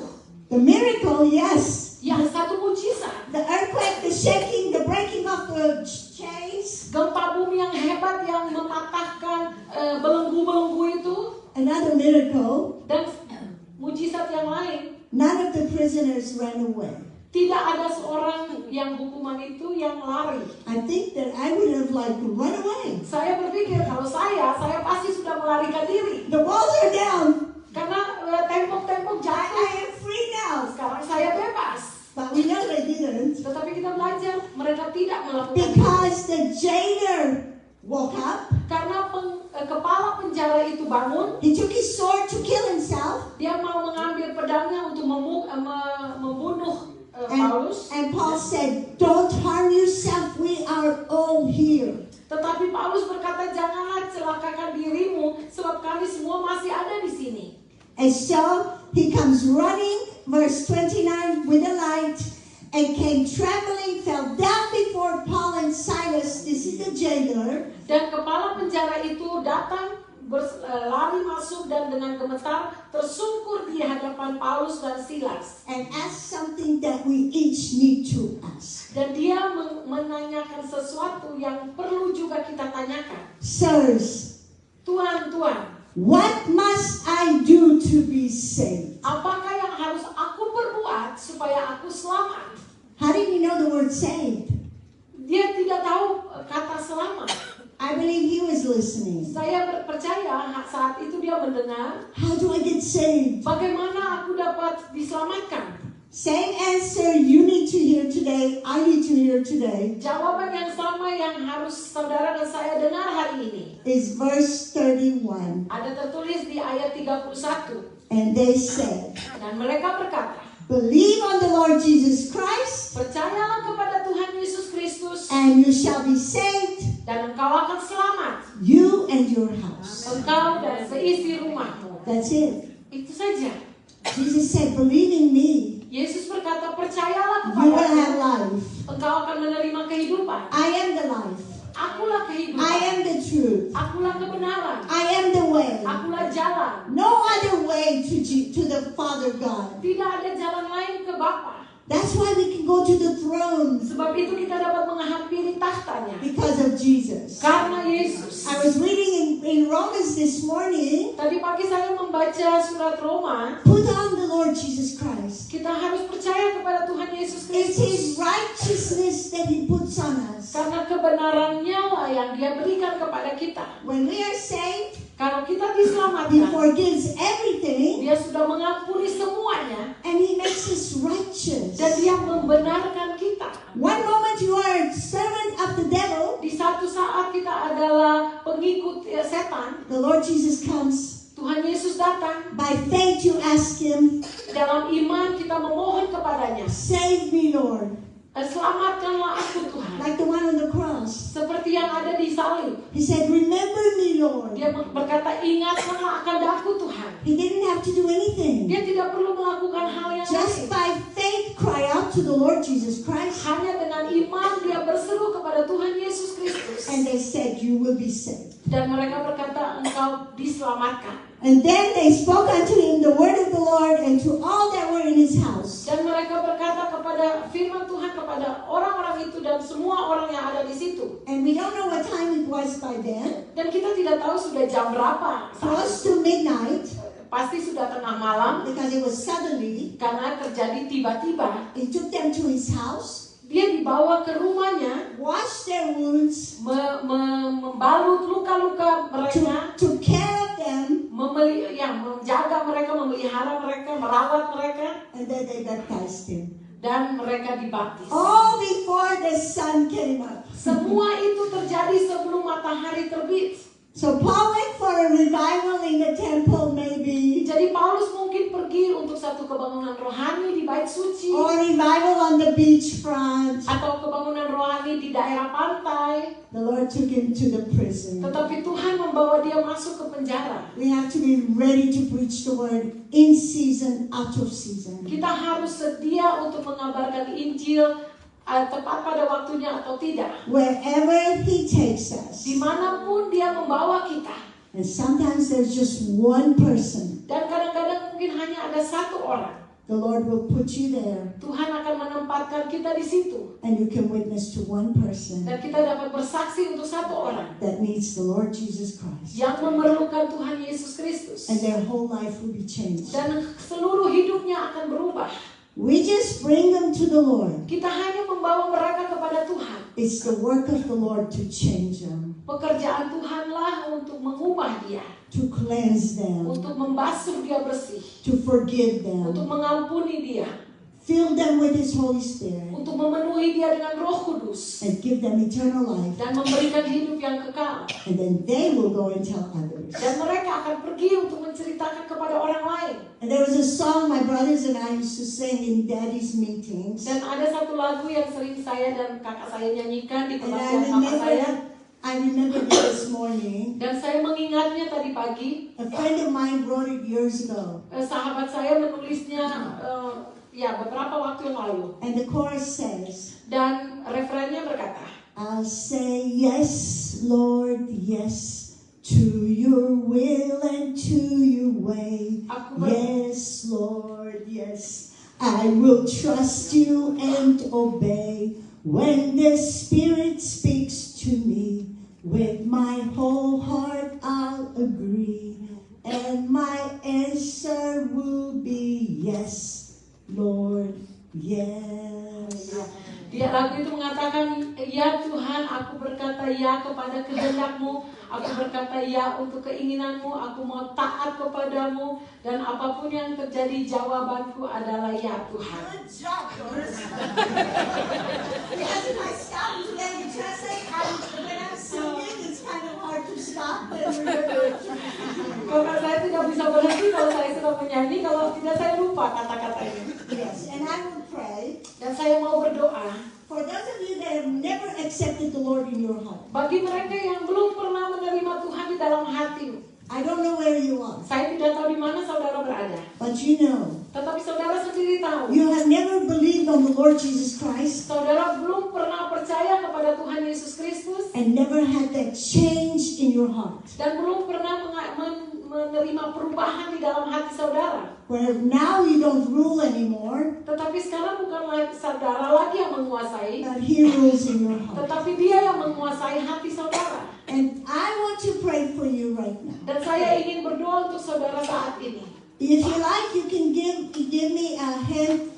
The miracle, yes. Yang satu mujizat. The earthquake, the shaking, the breaking of the chains. Gempa bumi yang hebat yang mematahkan belenggu-belenggu itu. Another miracle. Dan mujizat yang lain. None of the prisoners ran away. Tidak ada seorang yang hukuman itu yang lari. I think that I would have liked to run away. Saya berpikir kalau saya pasti sudah melarikan diri. The walls are down. Karena penjara itu bangun, he took his sword to kill himself. dia mau mengambil pedangnya untuk membunuh Paulus. And Paul said, don't harm yourself, we are all here. Tetapi Paulus berkata, janganlah celakakan dirimu, sebab kami semua masih ada di sini. And so he comes running, verse 29, with a light, and came trembling, fell down before Paul and Silas. This is the jailer. Dan kepala penjara itu datang, lari masuk dan dengan gemetar tersungkur di hadapan Paulus dan Silas. And asked something that we each need to ask. Dan dia menanyakan sesuatu yang perlu juga kita tanyakan. Sirs, Tuan, what must I do to be saved? apakah yang harus aku perbuat supaya aku selamat? How did he know the word saved? Dia tidak tahu kata selamat. I believe he was listening. Saya percaya saat itu dia mendengar, How do I get saved? bagaimana aku dapat diselamatkan? Same answer you need to hear today, I need to hear today, Jawaban yang sama yang harus saudara dan saya dengar hari ini. is verse 31. Ada tertulis di ayat 31. And they said, Dan mereka berkata, believe on the Lord Jesus Christ, percayalah kepada Tuhan Yesus Kristus, and you shall be saved, dan engkau akan selamat, you and your house. engkau dan seisi rumahmu. That's it. Itu saja. Jesus said, believe in me, Yesus berkata, percayalah you will have kepadaku, life. engkau akan menerima kehidupan. I am the life. Akulah I kehidupan, am the truth. akulah kebenaran, I am the way. akulah jalan. No other way to the Father God. Tidak ada jalan lain ke Bapa. That's why we can go to the throne, Sebab itu kita dapat menghampiri tahtanya. because of Jesus. Karena Yesus. I was reading in Romans this morning. Tadi pagi saya membaca surat Roma. Put on the Lord Jesus Christ. Kita harus percaya kepada Tuhan Yesus It's Kristus. His righteousness that He puts on us. Karena kebenarannya lah yang Dia berikan kepada kita. When we are saved, Kalau kita He diselamatkan, forgives everything, Dia sudah mengampuni semuanya. and He makes us righteous. Dan Dia membenarkan kita. One moment you are a servant of the devil, Di satu saat kita adalah pengikut setan. the Lord Jesus comes. Tuhan Yesus datang. By faith you ask Him, Dalam iman kita memohon kepadanya. save me, Lord. Selamatkanlah aku Tuhan. Like the one on the cross. Seperti yang ada di salib. He said, remember me, Lord. Dia berkata, ingatkanlah akan aku Tuhan. He didn't have to do anything. Dia tidak perlu melakukan hal yang Just lain. by faith cry out to the Lord Jesus Christ. Hanya dengan iman dia berseru kepada Tuhan Yesus Kristus. And they said, you will be saved. Dan mereka berkata, engkau diselamatkan. And then they spoke unto him the word of the Lord and to all that were in his house. Dan mereka berkata kepada firman Tuhan kepada orang-orang itu dan semua orang yang ada di situ. And we don't know what time it was by then. Dan kita tidak tahu sudah jam berapa. Close to midnight, Pasti sudah tengah malam because it was suddenly. karena terjadi tiba-tiba. He took them to his house, Dia dibawa ke rumahnya, washed their wounds, membalut luka-luka mereka, took care of them, menjaga mereka, memelihara mereka, merawat mereka, and then they baptized him. dan mereka dibaptis. All before the sun came up. Semua itu terjadi sebelum matahari terbit. So Paul went for a revival in the temple, maybe, Jadi Paulus mungkin pergi untuk satu kebangunan rohani di bait suci, or revival on the beachfront. atau kebangunan rohani di daerah pantai. The Lord took him to the prison. Tetapi Tuhan membawa dia masuk ke penjara. We have to be ready to preach the word in season, out of season. Kita harus sedia untuk mengabarkan Injil tepat pada waktunya atau tidak. Wherever He takes us. Dimanapun dia membawa kita. And sometimes there's just one person. Dan kadang-kadang mungkin hanya ada satu orang. The Lord will put you there. Tuhan akan menempatkan kita di situ. And you can witness to one person Dan kita dapat bersaksi untuk satu orang that needs the Lord Jesus Christ. yang memerlukan Tuhan Yesus Kristus. And their whole life will be changed. Dan seluruh hidupnya akan berubah. We just bring them to the Lord. Kita hanya membawa mereka kepada Tuhan. It's the work of the Lord to change them, Pekerjaan Tuhanlah untuk mengubah dia, to cleanse them, untuk membasuh dia bersih, to forgive untuk them. mengampuni dia. fill them with His Holy Spirit, untuk memenuhi dia dengan Roh Kudus and give them eternal life. dan memberikan hidup yang kekal. And then they will go and tell others. Dan mereka akan pergi untuk menceritakan kepada orang lain. And there was a song my brothers and I used to sing in Daddy's meetings. Dan ada satu lagu yang sering saya dan kakak saya nyanyikan di And kebaktian papa saya. I remember it this morning. Dan saya mengingatnya tadi pagi. A friend of mine wrote it years ago. Sahabat saya menulisnya beberapa waktu yang lalu. And the chorus says, Dan refrennya berkata, I'll say yes, Lord, yes, to your will and to your way. Yes, Lord, yes. I will trust you and obey when the Spirit speaks to me. With my whole heart I'll agree, and my answer will be yes, Lord, yes. Dia lagu itu mengatakan, ya Tuhan, aku berkata ya kepada kehendak-Mu, aku berkata ya untuk keinginanmu, aku mau taat kepadamu, dan apapun yang terjadi jawabanku adalah ya Tuhan. Good job, Doris. Yes, if I stop today to translate, when I'm singing, it's kind of hard to stop and remember. Karena saya tidak bisa berhenti kalau saya sedang menyanyi, kalau tidak saya lupa kata-katanya. Yes, and I will pray. Dan saya mau berdoa. For those of you that have never accepted the Lord in your heart, Bagi mereka yang belum pernah menerima Tuhan di dalam hati, I don't know where you are, saya tidak tahu di mana saudara berada. but you know, Tetapi saudara sendiri tahu. you have never believed on the Lord Jesus Christ Saudara belum pernah percaya kepada Tuhan Yesus Kristus. and never had that change in your heart, Dan belum pernah menerima perubahan di dalam hati saudara. where now you don't rule anymore, Tetapi sekarang bukanlah saudara lagi yang menguasai, but He rules in your heart. tetapi dia yang menguasai hati saudara. And I want to pray for you right now. Dan saya ingin berdoa untuk saudara saat ini. If you like, you can give me a hand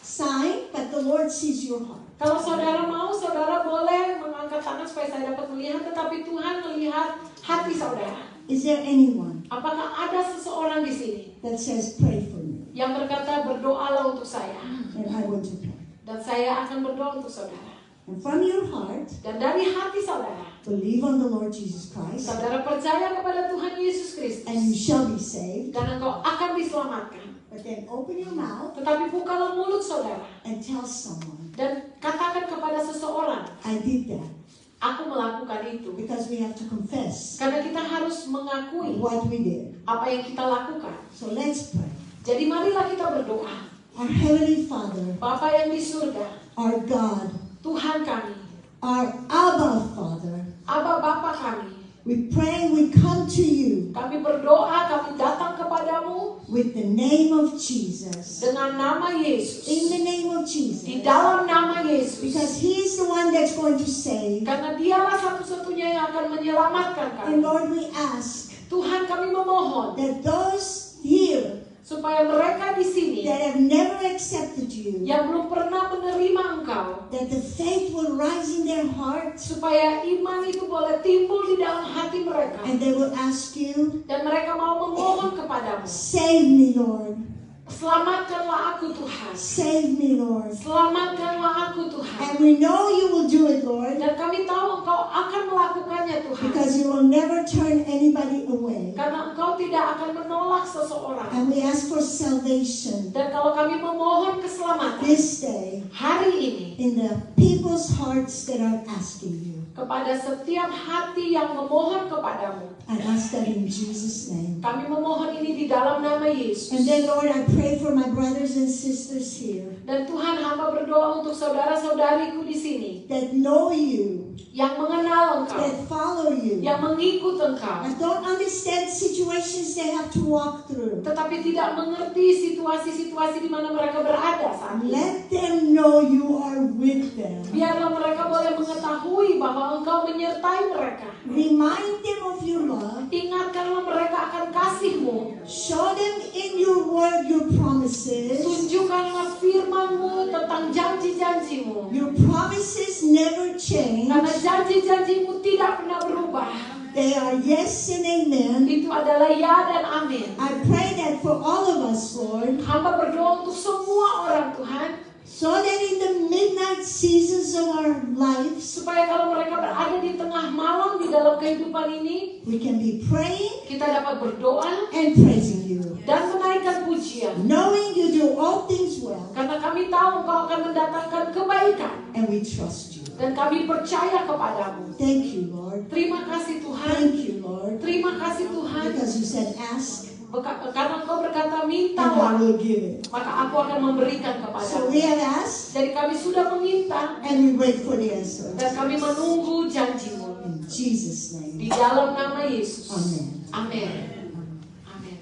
sign, but the Lord sees your heart. Kalau saudara mau, saudara boleh mengangkat tangan supaya saya dapat melihat, tetapi Tuhan melihat hati saudara. Is there anyone Apakah ada seseorang di sini that says, pray for me? yang berkata berdoalah untuk saya, And I want to pray. dan saya akan berdoa untuk saudara. And from your heart, Dan dari hati saudara, believe on the Lord Jesus Christ, saudara percaya kepada Tuhan Yesus and you Kristus, shall be saved. dan engkau akan diselamatkan. But then open your mouth Tetapi bukalah mulut saudara and tell someone, dan katakan kepada seseorang, I did that. aku melakukan itu. Because we have to confess Karena kita harus mengakui what we did. apa yang kita lakukan. So let's pray. Jadi marilah kita berdoa. Our Heavenly Father, Bapa yang di surga, our God, Tuhan kami, our Abba Father, Aba Bapa kami, we pray, we come to you kami berdoa, kami datang kepadamu with the name of Jesus. dengan nama Yesus. In the name of Jesus. Di dalam nama Yesus. Because He's the one that's going to save. Karena dialah satu-satunya yang akan menyelamatkan kami. And Lord, we ask Tuhan, kami memohon that those here supaya mereka di sini that have never accepted you, yang belum pernah menerima Engkau, that the faith will rise in their hearts supaya iman itu boleh timbul di dalam hati mereka, and they will ask you, dan mereka mau memohon kepadamu, save me, Lord. selamatkanlah aku Tuhan, Save me, Lord. selamatkanlah aku Tuhan. And we know you will do it, Lord, Dan kami tahu Engkau akan melakukannya Tuhan, because you will never turn anybody away. karena Engkau tidak akan menolak seseorang. And we ask for salvation Dan kalau kami memohon keselamatan this day hari ini in the people's hearts that are asking you. kepada setiap hati yang memohon kepadamu, I ask that in Jesus' name. kami memohon ini di dalam nama Yesus. And then, Lord, I pray for my brothers and sisters here Dan Tuhan, hamba berdoa untuk saudara-saudariku di sini that know you, yang mengenal Engkau, that follow you, yang mengikut Engkau, and don't understand situations they have to walk through. tetapi tidak mengerti situasi-situasi di mana mereka berada saat ini. Let them know you are with them. Biarlah mereka boleh mengetahui bahwa Engkau menyertai mereka. Remind them of your love. Ingatkanlah mereka akan kasih-Mu. Show them in your word your promises. Tunjukkanlah firman-Mu tentang janji-janji-Mu. Your promises never change. Karena janji-janji-Mu tidak pernah berubah. They are yes and amen. itu adalah ya dan amin. I pray that for all of us, Lord, Hamba berdoa untuk semua orang Tuhan, so that in the midnight seasons of our lives, supaya kalau mereka berada di tengah malam di dalam kehidupan ini, we can be praying kita dapat berdoa and praising you, dan menaikkan pujian. knowing you do all things well, Karena kami tahu Engkau akan mendatangkan kebaikan and we trust you. dan kami percaya kepadamu. Thank you, Lord. Terima kasih Tuhan. Thank you, Lord, Terima kasih Tuhan. because you said ask Karena Engkau berkata and I mintalah, will give it. maka aku akan memberikan So kepadamu. we have asked Jadi kami sudah meminta and we wait for the answer. dan kami menunggu janjimu. In Jesus' Di name. dalam nama Yesus. Amen. Amin. Amin.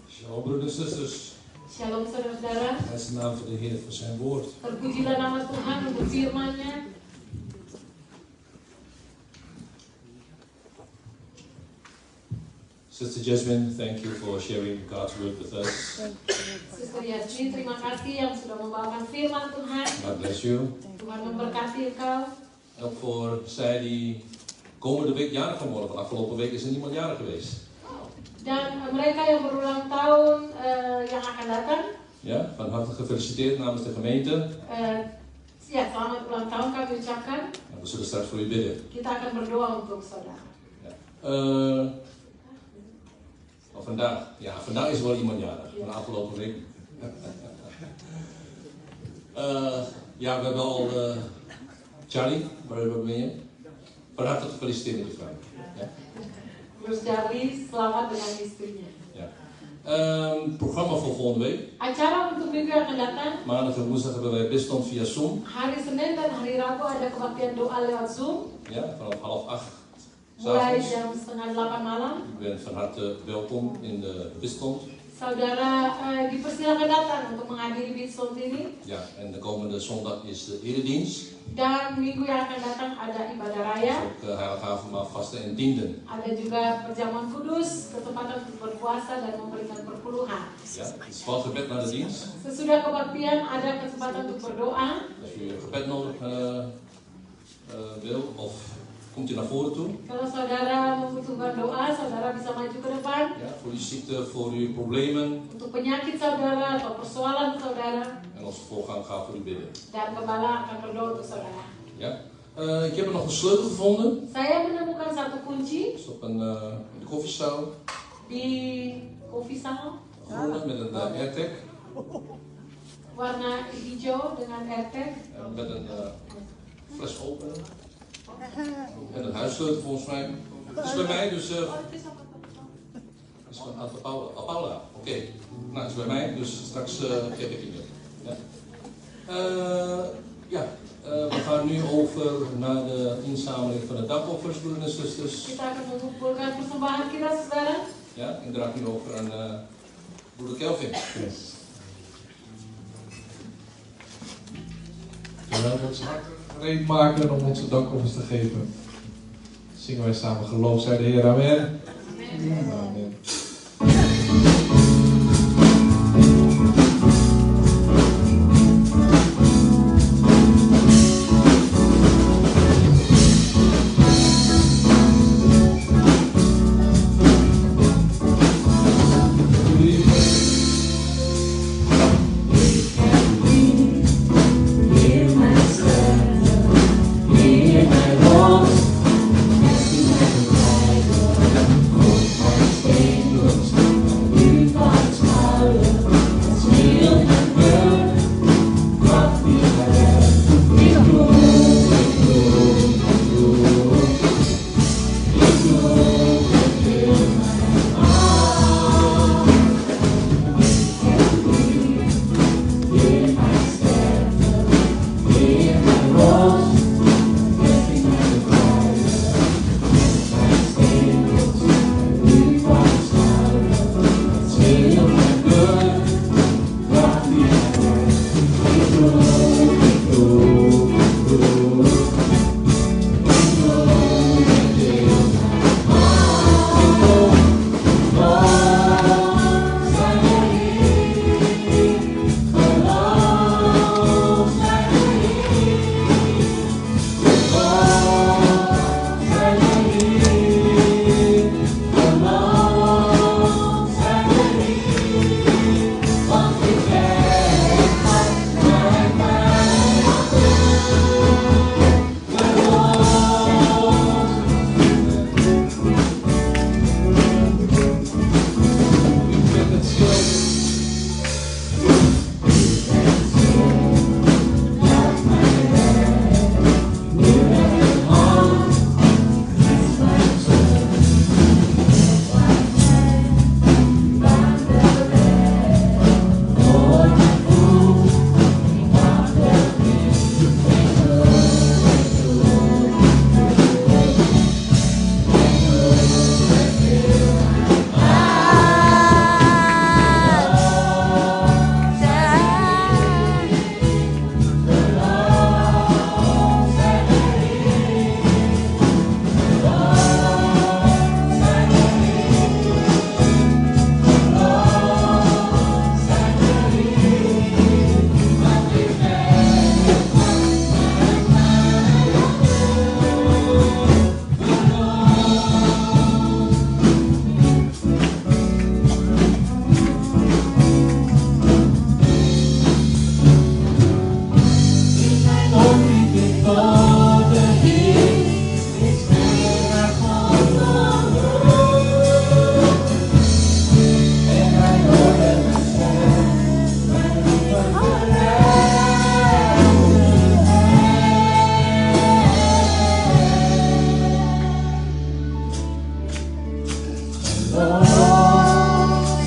Shalom broeders en zusters. Shalom saudara-saudara. Het is de naam van de Heer voor zijn woord. Terpujilah nama Tuhan untuk firman-Nya. Sister Jasmine, thank you for sharing God's word with us. Sister Yasmin, terima kasih yang sudah membawakan firman Tuhan. God bless you. Tuhan memberkati engkau. Ook voor zij die komende week jarig gaan worden. Want afgelopen week is er niemand jarig geweest. Dan mereka yang berulang tahun yang akan datang, Ja, van harte gefeliciteerd namens de gemeente. ya selamat ulang tahun kami ucapkan. En we zullen straks voor u bidden. Kita akan berdoa untuk saudara. Ja. Vandaag. Ja, vandaag is wel iemand jarig. Van de afgelopen week. Ja, we hebben al Charlie, waar ben je? Van harte gefeliciteerd met je vrouw. Ja. Terus Charlie, selamat dengan istrinya. Ja. Programma voor volgende week. Acara untuk minggu yang akan datang, Maandag en woensdag hebben wij bidstond via Zoom. hari Senin dan hari Rabu ada kebaktian doa lewat Zoom. Ja, vanaf 7:30 Mulai s'avonds. jam 7:30 malam. U bent van harte welkom in de bidstond. Saudara dipersilakan datang untuk menghadiri bidstond ini. Ja, en de komende zondag is de eredienst. Dan minggu yang akan datang ada ibadah raya. Dus ook heilige avondmaal, vasten en dienden. Ada juga perjamuan kudus, kesempatan untuk berpuasa dan memberikan perpuluhan. Ja, het is valt gebed na de dienst. Sesudah kebaktian ada kesempatan untuk berdoa. Als u gebed nodig wil, of komt u naar voren toe. Kalau saudara membutuhkan doa, saudara bisa maju ke depan. Ja, voor uw ziekte, voor uw problemen. Untuk penyakit saudara atau persoalan saudara. En onze voorganger gaat voor u bidden. Dan gembala akan berdoa untuk saudara. Ja. Ik heb er nog een sleutel gevonden. Saya menemukan satu kunci Dat is op in de koffiezaal. di koffiezaal. Groene met een AirTag. Warna hijau dengan AirTag. Met een fles opener. En een huissleutel volgens mij. Dat is bij mij, dus... is van Paula. Oké. Nou, is bij mij, dus straks geef ik die mee. Ja. We gaan nu over naar de inzameling van de dankoffers, broeders en zusters. Kita akan mengumpulkan persembahan kita, saudara. Ja, ik draag nu over aan broeder Kelvin. Terwijl we ons hart gereed maken om onze dankoffers te geven, zingen wij samen geloof zij de Heer. Amen. Amen. Stay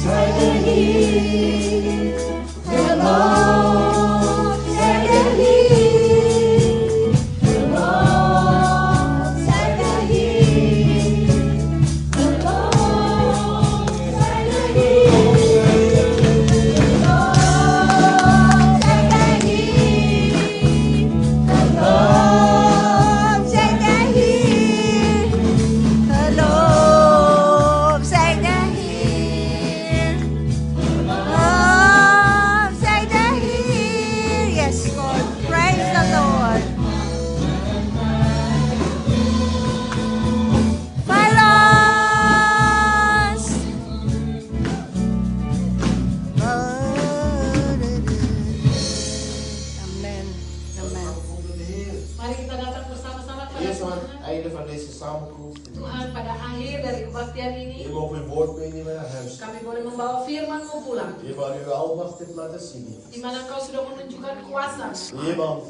zij de Heer. Geloof, zij de Heer. Geloof, zij de Heer. Geloof, zij de Heer. Geloof, zij de Heer. Geloof, zij de Heer. Geloof, zij de Heer. Geloof, zij de Heer. Yes, Lord. Praise the Lord. Verlost. Amen. Amen. Mari kita datang bersama-sama pada Eerst aan het Tuhan. einde van deze samenkomst. Tuhan, pada akhir dari kebaktian ini, Je mag uw woord meenemen naar huis. kami boleh membawa firman-Mu pulang. Heer, waar u uw almacht hebt laten zien. Di mana Engkau sudah menunjukkan kuasa. Heer, want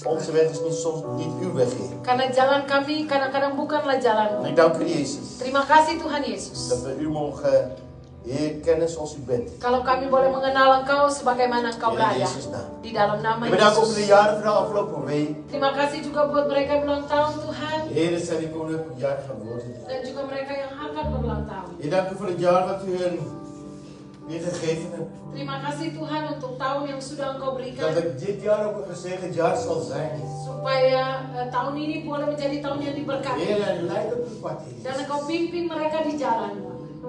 onze weg is soms niet uw weg, Heer. Karena jalan kami kadang-kadang bukanlah En jalan-Mu. ik dank u, Jezus, Terima kasih Tuhan Yesus. dat we u mogen, Heer, kennen zoals u bent. Kalau kami boleh mengenal Engkau sebagaimana Engkau In berada. Jezus' naam. Di dalam nama Ik bedank ook voor de Yesus. jaren van de afgelopen week. Terima kasih juga buat mereka yang berulang tahun Tuhan. Heer, het zijn die koninklijke jaren gaan worden. Dan juga mereka yang akan berulang tahun. Heer, dank u voor het jaar dat u hen weer gegeven hebt. Terima kasih Tuhan untuk tahun yang sudah Engkau berikan. Dat het dit jaar ook een gezegend jaar zal zijn. Supaya tahun ini boleh menjadi tahun yang diberkati. Heer, en leid op uw pad, Heer. Dan Engkau pimpin mereka di jalan.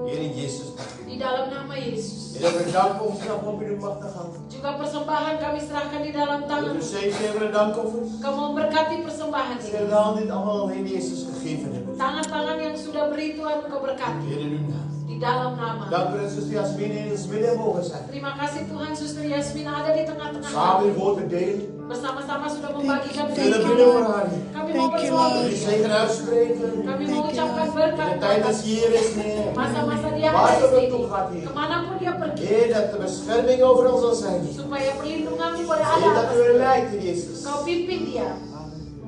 Heer, in Jezus' naam. Di dalam nama Yesus. Heer, dat we danken ons naam op uw machtige hand. Juga persembahan kami serahkan di dalam Dat tangan. u zegen hebben en dankoffers. Engkau memberkati persembahan Dat ini. we de hand dit allemaal Heer Jezus gegeven hebben. Tangan-tangan yang sudah beri Tuhan Engkau berkati. Heer, in uw naam. Di dalam nama. Dank u dat zuster Jasmin in ons midden mogen zijn. Terima kasih Tuhan Suster Yasmin ada di tengah-tengah Samen kami. uw woord te delen. Bersama-sama sudah membagikan We willen bidden voor haar. Kami mau berdoa. Dat u zegen uitspreken. Kami mau ucapkan In berkat. de tijd dat ze hier is, Heer. Masa-masa dia Waar ada ze di ook sini. naartoe gaat, Heer. Kemanapun dia pergi. Heer, dat de bescherming over ons zal zijn. Supaya perlindungan-Mu boleh Heer, ada dat atas u er dia. leidt, Heer Jezus. Kau pimpin dia.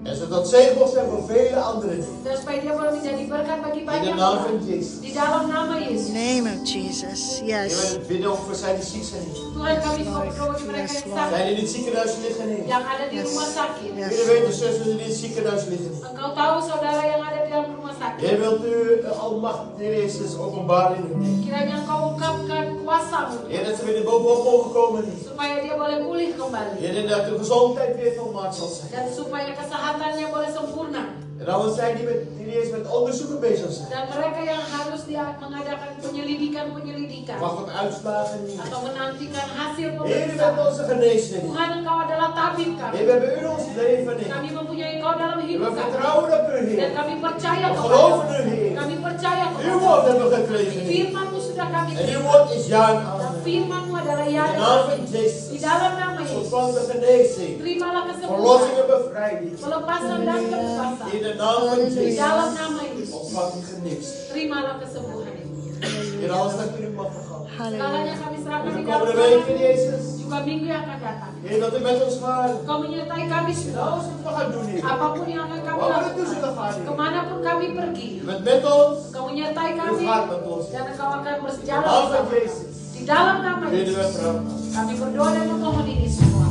En zodat zegels zijn voor vele anderen. Dan supaya dia boleh menjadi berkat bagi In de banyak naam orang. van Jezus. Di dalam nama Yesus. Name of Jesus. Heer, Yes. we bidden ook voor zij die ziek zijn. Tuhan kami juga berdoa bagi mereka yang Zij sakit. die in het ziekenhuis liggen, Heer. Yang ada di rumah sakit. Yes. Heer, weet de zussen die in het ziekenhuis liggen. Engkau tahu saudara yang ada di dalam rumah sakit. Heer, wilt u almacht, Heer Jezus, openbaar in hun leven. Kiranya Engkau ungkapkan kuasa-Mu. Heer, dat ze weer bovenop mogen komen, Heer. Supaya dia boleh pulih kembali. Heer, en dat de gezondheid weer volmaakt zal zijn. Dan supaya kesehatannya boleh sempurna. En allen zij die met onderzoeken bezig zijn. Dan mereka yang harus dia mengadakan penyelidikan-penyelidikan. Wacht op uitslagen niet. Atau menantikan hasil Heer, u bent pemeriksaan. onze geneesheer. Tuhan Engkau adalah tabib Heer, kami. we hebben u in ons leven, Heer. Kami mempunyai Engkau dalam En hidup we kami. vertrouwen op u, Dan Heer. kami percaya We kepada geloven u, Heer. Kami percaya Uw kepada woord hebben we gekregen, Heer. Firman-Mu sudah kami En uw terima. woord is ja en Dan amen. Firman-Mu adalah In ya de dan naam amin. van Jezus. Di dalam nama Yesus. Ontvang de genezing. Terimalah Verlossing kesembuhan. en bevrijding. Pelepasan dan kebebasan. In de naam van Di dalam Jezus. nama Yesus. Ontvang die genezing. Terimalah kesembuhan itu. Heer, alles dat u mag vergaan. Segalanya kami serahkan De di dalam komende week, tangan. Heer Jezus. Juga minggu yang akan datang. Heer, dat u met ons gaat. Kau menyertai kami En semua. alles wat we gaan doen, Heer. Apapun yang akan kami Waar we naartoe lakukan. zullen gaan, Heer. Kemanapun kami pergi. U bent met ons. Kau menyertai U kami. gaat met ons. Dan Engkau akan In de berjalan naam van bersama kami. Jezus. Di dalam nama Bidden we Yesus. voor hem. Kami berdoa dan memohon ini semua.